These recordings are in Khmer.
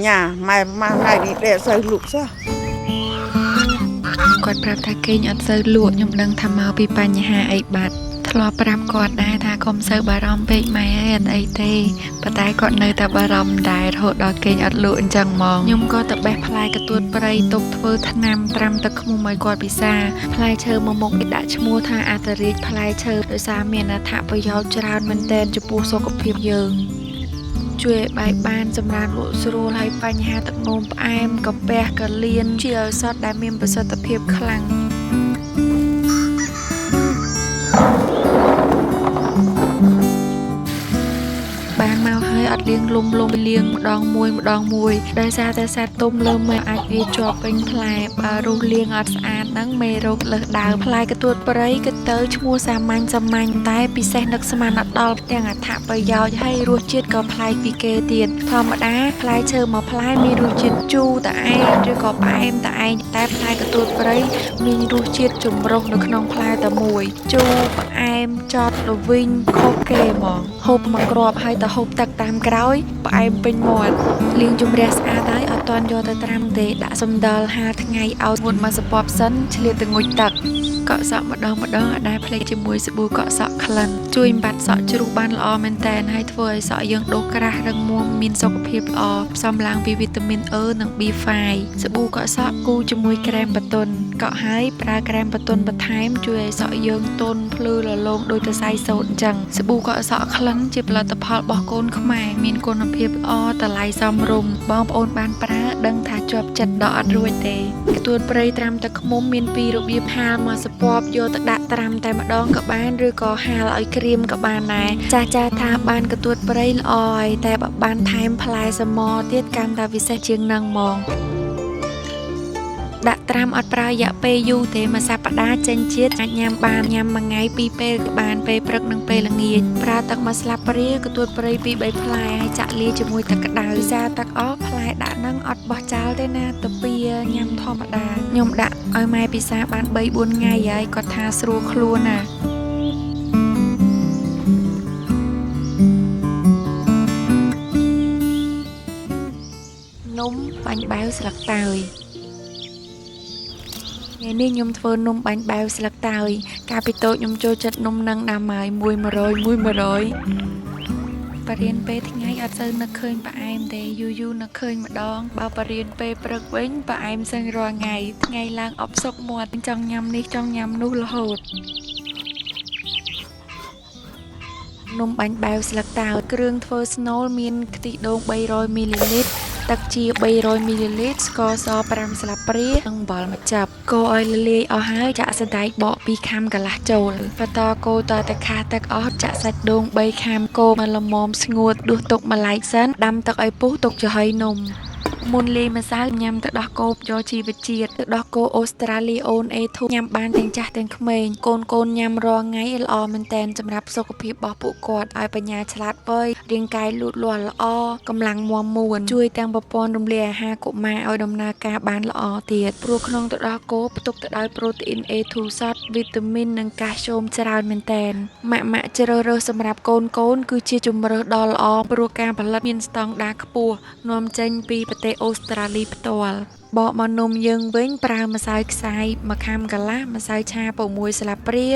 nhà mai này đi để xây lụt sao គាត់ប្រាប់ថាគេងអត់សូវលក់ខ្ញុំដឹងថាមកពីបញ្ហាអីបាត់ធ្លាប់ប្រាប់គាត់ដែរថាកុំសូវបារម្ភពេកម៉ែអីអត់អីទេប៉ុន្តែគាត់នៅតែបារម្ភដែររហូតដល់គេងអត់លក់អញ្ចឹងហ្មងខ្ញុំក៏ទៅបេះផ្លែកទួតព្រៃទុកធ្វើថ្នាំត្រាំទឹកឃ្មុំឲ្យគាត់ពិសាផ្លែឈើមួយមុខគេដាក់ឈ្មោះថាអត្តរាជផ្លែឈើដោយសារមានអត្ថប្រយោជន៍ច្រើនមែនទែនចំពោះសុខភាពយើងជួយឲ្យបាយបានសម្រាប់លក់ស្រួលហើយបញ្ហាទឹកនោមផ្អែមកាពះកលៀនជាឱសថដែលមានប្រសិទ្ធភាពខ្លាំងបានមកហើយអត់លាងលំលាងម្ដងមួយដោយសារតែសត្វទុំលើមេអាចវាជាប់ពេញផ្លែបើរុះលាងអត់ស្អាតហ្នឹងមេរោគលើសដើមផ្លែកទួតព្រៃគឺទៅឈ្មោះសាមញ្ញតែពិសេសនឹកស្មានអត់ដល់ទាំងអត្ថប្រយោជន៍ហើយរសជាតិក៏ប្លែកពីគេទៀតធម្មតាផ្លែឈើមួយផ្លែមានរសជាតិជូរតែឯងឬក៏ផ្អែមតែឯងតែផ្លែកទួតព្រៃមានរសជាតិចម្រុះនៅក្នុងផ្លែតែមួយជូរផ្អែមចត់ល្វីងខុសគេហ្មងហូបមកគ្រាប់ហើយទៅហូបទឹកតាមក្រោយផ្អែមពេញមាត់លាងជម្រះស្អាតហើយអត់ទាន់យកទៅត្រាំទេដាក់សំដលហាលថ្ងៃឲ្យមុនមកសពបសិនឆ្លៀតទៅងុយទឹកកក់សក់ម្ដងអត់ដែលភ្លេចជាមួយសាប៊ូកក់សក់ក្លិនជួយបាត់សក់ជ្រុះបានល្អមែនតើហើយធ្វើឲ្យសក់យើងដុសក្រាស់រឹងមាំមានសុខភាពល្អផ្សំឡើងពីវីតាមីន E និង B5 សាប៊ូកក់សក់គូជាមួយក្រែមបន្ទន់កក់ហើយប្រើក្រែមបន្ទន់បន្ថែមជួយឲ្យសក់យើងទន់ភ្លឺរលោងដូចទៅសៃសូត្រអញ្ចឹងសាប៊ូកក់សក់ក្លិនជាផលិតផលរបស់កូនខ្មែរមានគុណភាពល្អតម្លៃសមរម្យបងប្អូនបានប្រើដឹងថាជាប់ចិត្តដល់អត់រួចទេកទួតព្រៃត្រាំទឹកឃ្មុំមានពីររបៀបហាលមកសពបយកទៅដាក់ត្រាំតែម្ដងក៏បានឬក៏ហាលឲ្យក្រៀមក៏បានដែរចាស់ថាបានកទួតព្រៃល្អហើយតែបើបានថែមផ្លែសមទៀតកាន់តែពិសេសជាងនឹងហ្មងដាក់ត្រាំអត់ប្រើរយៈពេលយូរទេមួយសប្តាហ៍ចេញជាតិអាចញ៉ាំបានញ៉ាំមួយថ្ងៃ2ពេលក៏បានពេលព្រឹកនិងពេលល្ងាចប្រើទឹកមួយស្លាបព្រាកទួតព្រៃ2 3ផ្លែហើយចាក់លាយជាមួយទឹកក្តៅពិសាទឹកអស់ផ្លែដាក់នឹងអត់បោះចោលទេណាទៅពីញ៉ាំធម្មតាខ្ញុំដាក់ឲ្យម៉ែពិសាបាន 3-4 ថ្ងៃហើយគាត់ថាស្រួលខ្លួនណានំបាញ់បែវស្លឹកតើយថ្ងៃនេះខ្ញុំធ្វើនំបាញ់បែវស្លឹកតើយកាលពីតូចខ្ញុំចូលចិត្តនំនឹងដាំហើយ100បរិញ្ញាពេលថ្ងៃអត់សូវនឹកឃើញផ្អែមទេយូរនឹកឃើញម្ដងបើបរិញ្ញាពេលព្រឹកវិញផ្អែមសឹងរាល់ថ្ងៃឡើងអប់សុកមាត់ចង់ញ៉ាំនេះចង់ញ៉ាំនោះរហូតនំបាញ់បែវស្លឹកតើយគ្រឿងធ្វើស្នូលមានខ្ទិះដូង300មីលីលីត្រទឹកជា300មីលីលីត្រស្ករស5ស្លាបព្រានិងអំបិលម្ជប់កូរឲ្យរលាយអស់ហើយចាក់សណ្តែកបក2ខាំកន្លះចូលបន្តកូរតតែខាទឹកអស់ចាក់សាច់ដូង3ខាំកូរមកល្មមស្ងួតដួសទុកម្ល៉េះសិនដាំទឹកឲ្យពុះទុកចំហុយនំមុនលាយម្សៅញ៉ាំទឹកដោះគោយកជីវជាតិទឹកដោះគោអូស្ត្រាលីអូន A2 ញ៉ាំបានទាំងចាស់ទាំងក្មេងកូនញ៉ាំរាល់ថ្ងៃល្អមែនតែនសម្រាប់សុខភាពរបស់ពួកគាត់ឲ្យបញ្ញាឆ្លាតវៃរាងកាយលូតលាស់ល្អកម្លាំងមាំមួនជួយទាំងប្រព័ន្ធរំលាយអាហារកុមារឲ្យដំណើរការបានល្អទៀតព្រោះក្នុងទឹកដោះគោផ្ទុកទៅដោយប្រូតេអ៊ីន A2 សុទ្ធវីតាមីននិងកាល់ស្យូមច្រើនមែនតែនម៉ាក់ជ្រើសរើសសម្រាប់កូនគឺជាជម្រើសដ៏ល្អព្រោះការផលិតមានស្តង់ដារខ្ពស់នាំចេញពីប្រទេសអូស្ត្រាលីផ្ទាល់បកមកនំយើងវិញប្រើម្សៅខ្សាយ1ខាំកន្លះម្សៅឆា6ស្លាបព្រា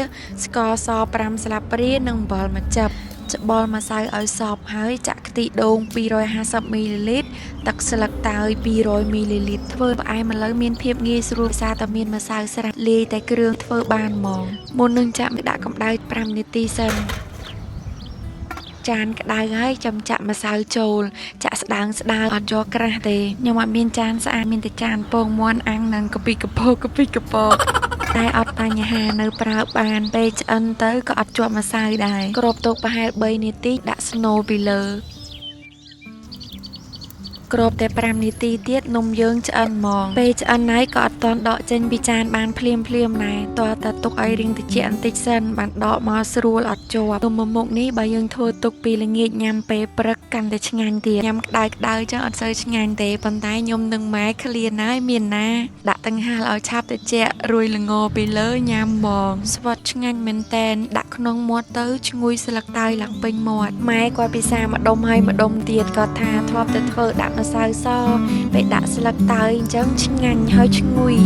ស្ករស5ស្លាបព្រានិងអំបិលម្ជប់ច្បល់ម្សៅឲ្យសព្វហើយចាក់ខ្ទិះដូង250មីលីលីត្រទឹកស្លឹកតើយ200មីលីលីត្រធ្វើផ្អែមឥឡូវមានភាពងាយស្រួលសារតែមានម្សៅស្រាប់លាយតែគ្រឿងធ្វើបានហ្មងមុននឹងចាក់ដាក់កម្ដៅ5នាទីសិនចានក្តៅហើយចាំចាក់ម្សៅចូលចាក់ស្ដើងអត់យកក្រាស់ទេខ្ញុំអត់មានចានស្អាតមានតែចានពងមាន់អាំងនិងកាពីកពកតែអត់បញ្ហានៅប្រើបានពេលឆ្អិនទៅក៏អត់ជាប់ម្សៅដែរគ្របទុកប្រហែល3នាទីដាក់ស្នូលពីលើគ្របតែ5នាទីទៀតនំយើងឆ្អិនហ្មងពេលឆ្អិនហើយក៏អត់តន់ដកចេញពីចានបានភ្លាមដែរតើតែទុកឲ្យរៀងត្រជាក់បន្តិចសិនបានដកមកស្រួលអត់ជាប់នំមុខនេះបើយើងធ្វើទុកពីល្ងាចញ៉ាំពេលព្រឹកកាន់តែឆ្ងាញ់ទៀតញ៉ាំក្តៅចឹងអត់សូវឆ្ងាញ់ទេប៉ុន្តែខ្ញុំនឹងម៉ែឃ្លានហើយមានណាដាក់ទាំងហាលឲ្យឆាប់ត្រជាក់រួយល្ងពីលើញ៉ាំហ្មងស្វិតឆ្ងាញ់មែនតែនដាក់ក្នុងមាត់ទៅឈ្ងុយស្លឹកតើយឡើងពេញមាត់ម៉ែគាត់ពិសាម្ដុំហើយម្ដុំទៀតគាត់ថាធ្លាប់តែធ្វើដាក់នៅ ម្សៅសពេលដាក់ស្លឹកតើយអញ្ចឹងឆ្ងាញ់ហើយឈ្ងុយ